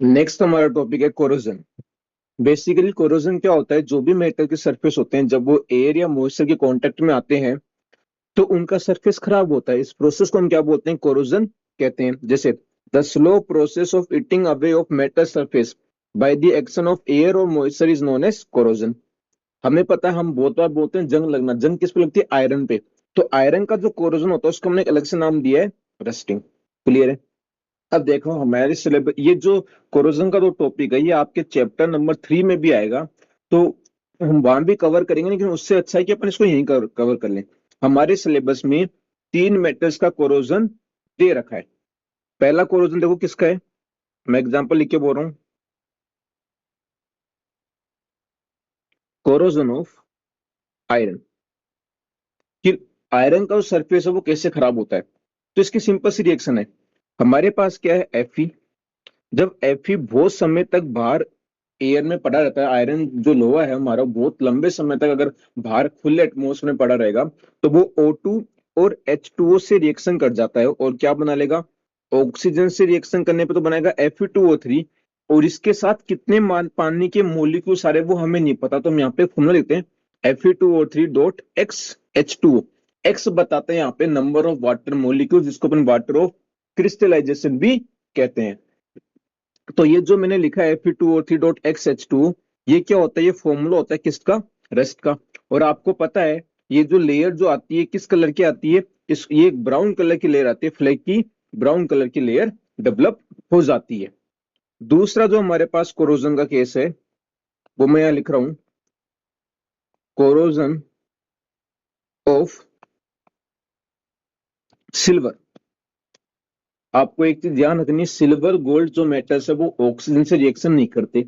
Next हमारा topic है corrosion. Basically corrosion क्या होता है, जो भी मेटल के सरफेस होते हैं जब वो एयर या मॉइस्चर के कांटेक्ट में आते हैं तो उनका सरफेस खराब होता है। इस प्रोसेस को हम क्या बोलते हैं, कोरोजन कहते हैं। जैसे the slow process of eating away of metal surface by the action of air और moisture is known as corrosion. हमें पता है, हम बहुत बार बोलते हैं जंग लगना। जंग किस पे लगती है? आयरन पे। तो आयरन का जो कोरोजन होता है उसको हमने एक अलग से नाम दिया है रस्टिंग। क्लियर है? अब देखो हमारे सिलेबस, ये जो कोरोजन का जो टॉपिक है ये आपके चैप्टर नंबर 3 में भी आएगा। तो हम वहां भी कवर करेंगे, लेकिन उससे अच्छा है कि अपन इसको यहीं कवर कर लें। हमारे सिलेबस में 3 मेटल्स का कोरोजन दे रखा है। पहला कोरोजन देखो किसका है, मैं एग्जांपल लिख के बोल रहा हूँ। Corrosion of iron. कि आयरन का जो सरफेस है वो कैसे खराब होता है। तो इसकी सिंपल सी रिएक्शन है। हमारे पास क्या है, Fe। जब Fe बहुत समय तक बाहर एयर में पड़ा रहता है, आयरन जो लोहा है हमारा बहुत लंबे समय तक अगर बाहर खुले एटमोसफेयर में पड़ा रहेगा तो वो O2 और H2O से रिएक्शन कर जाता है और क्या बना लेगा, ऑक्सीजन से रिएक्शन करने पे तो बनाएगा Fe2O3। और इसके साथ कितने पानी के मोलिक्यूल सारे वो हमें नहीं पता, तो हम यहाँ पे फॉर्मूला लिखते हैं Fe2O3.x H2O। एक्स बताते हैं यहाँ पे नंबर ऑफ वाटर मोलिक्यूल, जिसको अपन वाटर ऑफ क्रिस्टलाइजेशन भी कहते हैं। तो ये जो मैंने लिखा है Fe2O3.x H2O, ये क्या होता है, ये फॉर्मूला होता है किसका, रेस्ट का। और आपको पता है ये जो लेयर जो आती है किस कलर की आती है, इस ये एक ब्राउन कलर की लेयर आती है, फ्लैग की ब्राउन कलर की लेयर डेवलप हो जाती है। दूसरा जो हमारे पास कोरोजन का केस है वो मैं यहाँ लिख रहा हूं, कोरोजन ऑफ सिल्वर। आपको एक चीज ध्यान रखनी है, सिल्वर गोल्ड जो मेटल्स है वो ऑक्सीजन से रिएक्शन नहीं करते।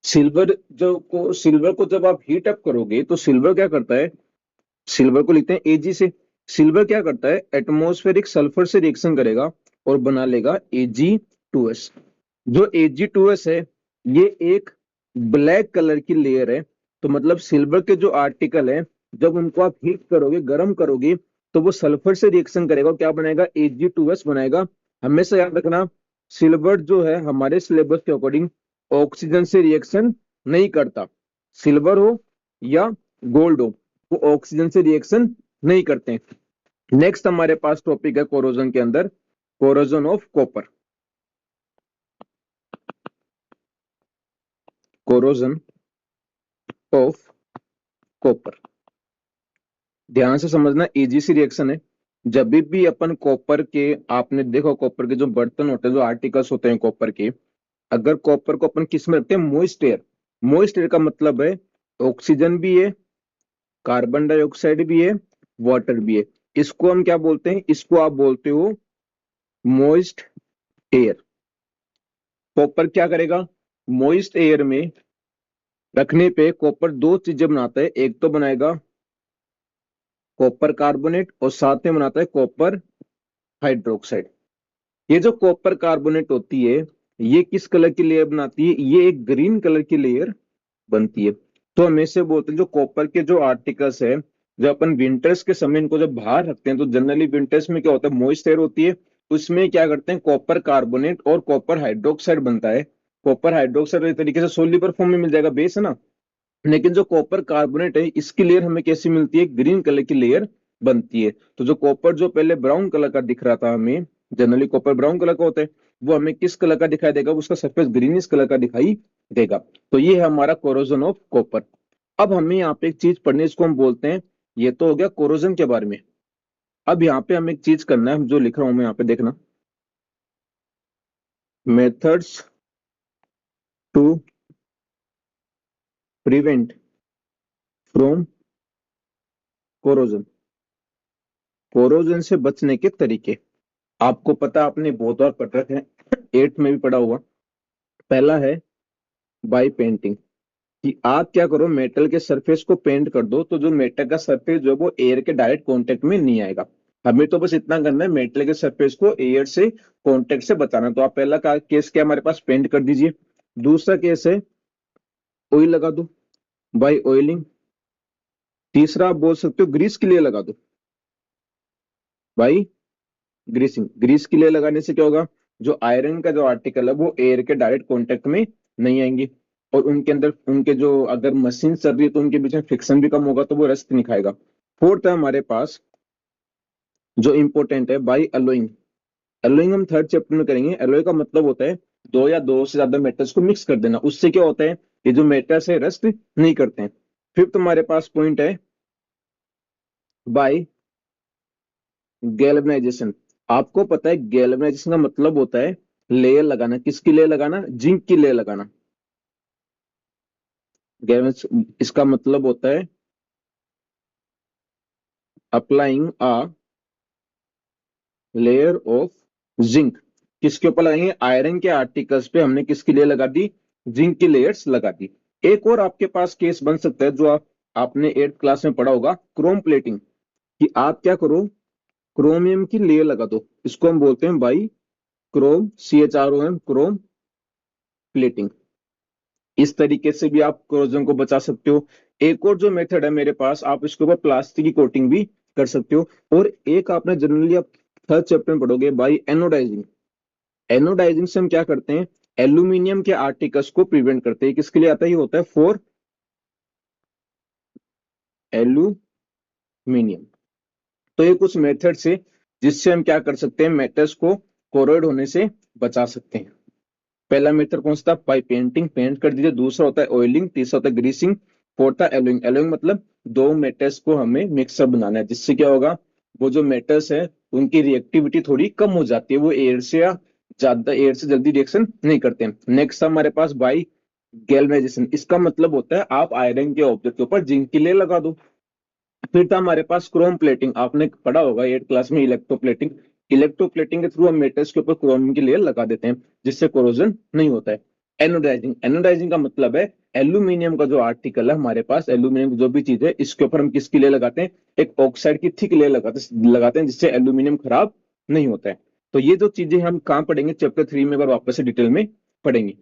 सिल्वर को जब आप हीट अप करोगे तो सिल्वर क्या करता है, सिल्वर को लिखते हैं Ag से। सिल्वर क्या करता है, एटमॉस्फेरिक सल्फर से रिएक्शन करेगा और बना लेगा Ag2s। जो Ag2s है ये एक ब्लैक कलर की लेयर है। तो मतलब सिल्वर के जो आर्टिकल है जब उनको आप हीट करोगे, गर्म करोगे, तो वो सल्फर से रिएक्शन करेगा, क्या बनाएगा, Ag2s बनाएगा। हमेशा याद रखना, सिल्वर जो है हमारे सिलेबस के अकॉर्डिंग ऑक्सीजन से रिएक्शन नहीं करता। सिल्वर हो या गोल्ड हो, वो ऑक्सीजन से रिएक्शन नहीं करते। नेक्स्ट हमारे पास टॉपिक है कोरोजन के अंदर, corrosion of copper. Corrosion of copper, ध्यान से समझना, इजी सी रिएक्शन है। जब भी अपन कॉपर के, आपने देखो कॉपर के जो बर्तन होते हैं, जो आर्टिकल्स होते हैं कॉपर के, अगर कॉपर को अपन किस में रखते हैं, मोइस्ट एयर। मोइस्ट एयर का मतलब है ऑक्सीजन भी है, कार्बन डाइऑक्साइड भी है, वाटर भी है। इसको हम क्या बोलते हैं, इसको आप बोलते हो मोइस्ट एयर। कॉपर क्या करेगा, मोइस्ट एयर में रखने पे कॉपर दो चीजें बनाता है, एक तो बनाएगा कॉपर कार्बोनेट और साथ में बनाता है कॉपर हाइड्रोक्साइड। ये जो कॉपर कार्बोनेट होती है ये किस कलर की लेयर बनाती है, ये एक ग्रीन कलर की लेयर बनती है। तो हम ऐसे बोलते हैं जो कॉपर के जो आर्टिकल्स है, जब अपन विंटर्स के समय इनको जब बाहर रखते हैं तो जनरली विंटर्स में क्या होता है, मॉइस्ट एयर होती है। उसमें क्या करते हैं, कॉपर कार्बोनेट और कॉपर हाइड्रोक्साइड बनता है। कॉपर हाइड्रोक्साइड एक तरीके से सोल्यूबल फॉर्म में मिल जाएगा, बेस है ना। लेकिन जो कॉपर कार्बोनेट है इसकी लेयर हमें कैसी मिलती है, ग्रीन कलर की लेयर बनती है। तो जो कॉपर जो पहले ब्राउन कलर का दिख रहा था हमें, जनरली कॉपर ब्राउन कलर का होता है, वो हमें किस कलर का दिखाई देगा, उसका सरफेस ग्रीनिश कलर का दिखाई देगा। तो ये है हमारा कोरोजन ऑफ कॉपर। अब हमें यहाँ पे एक चीज पढ़नी है, इसको हम बोलते हैं, ये तो हो गया कोरोजन के बारे में। अब यहाँ पे हमें एक चीज करना है, जो लिख रहा हूं मैं यहाँ पे देखना, methods to prevent from corrosion. Corrosion से बचने के तरीके आपको पता, आपने बहुत बार पढ़ रखे हैं, 8th में भी पढ़ा हुआ। पहला है बाय पेंटिंग, कि आप क्या करो, मेटल के सरफेस को पेंट कर दो तो जो मेटल का सरफेस जो है वो एयर के डायरेक्ट कांटेक्ट में नहीं आएगा। हमें तो बस इतना करना है, मेटल के सरफेस को एयर से कांटेक्ट से बचाना। तो आप पहला का केस क्या हमारे पास, पेंट कर दीजिए। दूसरा केस है ऑयल लगा दो, बाय ऑयलिंग। तीसरा आप बोल सकते हो ग्रीस के लिए लगा दो, बाई ग्रीसिंग। ग्रीस के लिए लगाने से क्या होगा, जो आयरन का जो आर्टिकल है वो एयर के डायरेक्ट कांटेक्ट में नहीं आएंगे, और उनके अंदर उनके जो अगर मशीन चल रही है तो उनके बीच में फ्रिक्शन भी कम होगा, तो वो रस्ट नहीं खाएगा। फोर्थ है हमारे पास जो इंपॉर्टेंट है, बाई अलोइंग। एलोइंग हम थर्ड चैप्टर में करेंगे। एलोय का मतलब होता है दो या दो से ज्यादा मेटल्स को मिक्स कर देना। उससे क्या होता है, ये जो मेटल्स है रस्ट नहीं करते हैं। फिफ्थ हमारे पास पॉइंट है बाय गैल्वेनाइजेशन। आपको पता है गैल्वेनाइजेशन का मतलब होता है लेयर लगाना। किसकी लेयर लगाना? जिंक की लेयर लगाना। इसका मतलब होता है applying a layer of zinc. किसके ऊपर लगाएंगे? आयरन के आर्टिकल्स पे हमने किसकी लेयर लगा दी? जिंक की लेयर्स लगा दी। एक और आपके पास केस बन सकता है जो आपने 8th क्लास में पढ़ा होगा, क्रोम प्लेटिंग। कि आप क्या करो, क्रोमियम की लेयर लगा दो। इसको हम बोलते हैं by Chrome, CHROM, Chrome plating. इस तरीके से भी आप कोरोजन को बचा सकते हो। एक और जो मेथड है मेरे पास, आप इसके ऊपर प्लास्टिक की कोटिंग भी कर सकते हो। और एक आपने जनरली आप थर्ड चैप्टर में पढ़ोगे बाई एनोडाइजिंग। एनोडाइजिंग से हम क्या करते हैं, एल्यूमिनियम के आर्टिकल्स को प्रिवेंट करते हैं। किसके लिए आता है? ये होता है फॉर एल्यूमिनियम। तो ये कुछ मेथड से जिससे हम क्या कर सकते हैं, मेटल्स को कोरोड होने से बचा सकते हैं। पहला मेथड कौन सा था? बाई पेंटिंग, पेंट कर दीजिए। दूसरा होता है ऑयलिंग, तीसरा होता है ग्रीसिंग, फोर्थ था एलोइंग। एलोइंग मतलब दो मेटल्स को हमें मिक्सअप बनाना है, जिससे क्या होगा, वो जो मेटल्स है उनकी रिएक्टिविटी थोड़ी कम हो जाती है, वो एयर से या ज्यादा एयर से जल्दी रिएक्शन नहीं करते हैं। नेक्स्ट हमारे पास बाई गैल्वेनाइजेशन। इसका मतलब होता है आप आयरन के ऑब्जेक्ट के ऊपर जिंक की लेयर लगा दो। फिर था हमारे पास क्रोम प्लेटिंग। आपने पढ़ा होगा 8th क्लास में इलेक्ट्रोप्लेटिंग। इलेक्ट्रोप्लेटिंग के थ्रू हम मेटल्स के ऊपर क्रोम की लेयर लगा देते हैं, जिससे कोरोजन नहीं होता है। एनोडाइजिंग, एनोडाइजिंग का मतलब है एल्यूमिनियम का जो आर्टिकल है हमारे पास, एल्यूमिनियम जो भी चीज है, इसके ऊपर हम किसकी लेयर लगाते हैं? एक ऑक्साइड की थिक लेयर लगाते हैं, जिससे एल्यूमिनियम खराब नहीं होता है। तो ये जो चीजें हम कहाँ पढ़ेंगे? चैप्टर 3 में, अगर वापस से डिटेल में पढ़ेंगे।